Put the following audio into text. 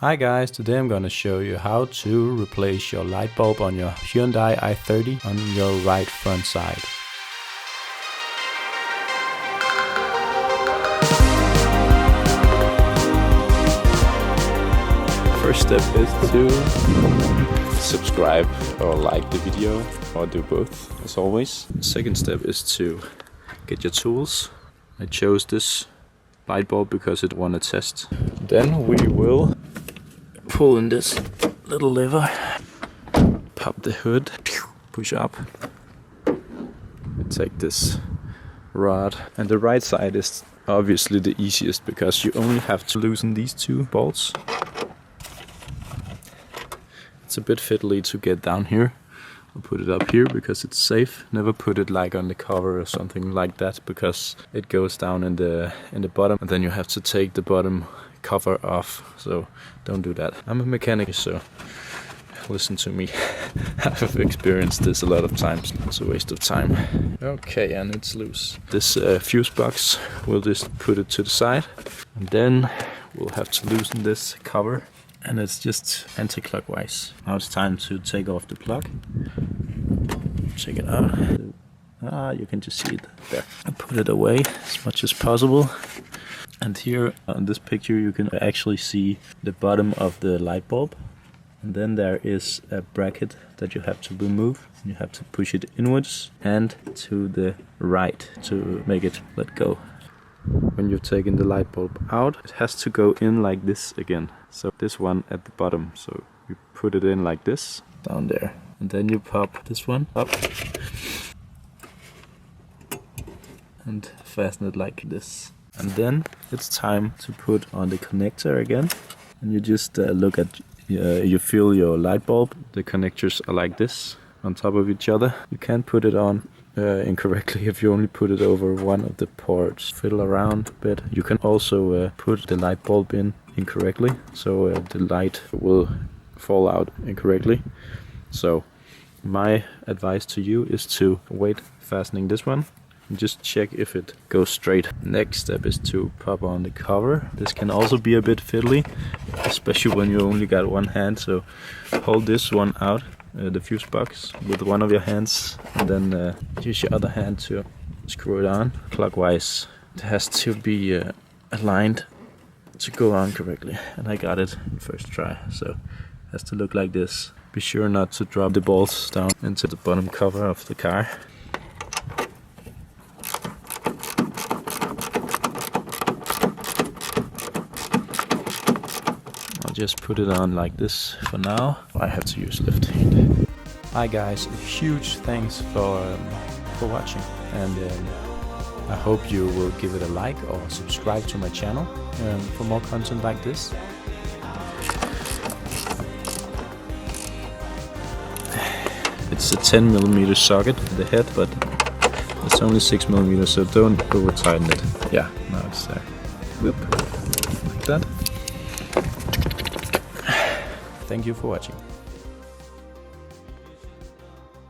Hi guys, today I'm gonna show you how to replace your light bulb on your Hyundai i30 on your right front side. First step is to subscribe or like the video, or do both as always. Second step is to get your tools. I chose this light bulb because it won a test. Then we will pull in this little lever, pop the hood, push up, take this rod, and the right side is obviously the easiest because you only have to loosen these two bolts. It's a bit fiddly to get down here. I'll put it up here because it's safe. Never put it like on the cover or something like that because it goes down in the bottom, and then you have to take the bottom cover off, so don't do that. I'm a mechanic, so listen to me. I've experienced this a lot of times. It's a waste of time. Okay, and it's loose. This fuse box, we'll just put it to the side, and then we'll have to loosen this cover, and it's just anti-clockwise. Now it's time to take off the plug. Check it out. You can just see it there. I put it away as much as possible. And here on this picture you can actually see the bottom of the light bulb, and then there is a bracket that you have to remove. You have to push it inwards and to the right to make it let go. When you've taken the light bulb out, it has to go in like this again. So this one at the bottom, so you put it in like this, down there, and then you pop this one up and fasten it like this. And then it's time to put on the connector again, and you just look at, you feel your light bulb. The connectors are like this on top of each other. You can't put it on incorrectly if you only put it over one of the ports. Fiddle around a bit. You can also put the light bulb in incorrectly, so the light will fall out incorrectly. So my advice to you is to wait fastening this one and just check if it goes straight. Next step is to pop on the cover. This can also be a bit fiddly, especially when you only got one hand, so hold this one out, the fuse box, with one of your hands, and then use your other hand to screw it on clockwise. It has to be aligned to go on correctly, and I got it first try, so it has to look like this. Be sure not to drop the bolts down into the bottom cover of the car. Just put it on like this for now. I have to use left hand. Hi guys, huge thanks for watching, and I hope you will give it a like or subscribe to my channel for more content like this. It's a 10mm socket in the head, but it's only 6mm, so don't over tighten it. Yeah, now it's there. Whoop, like that. Thank you for watching.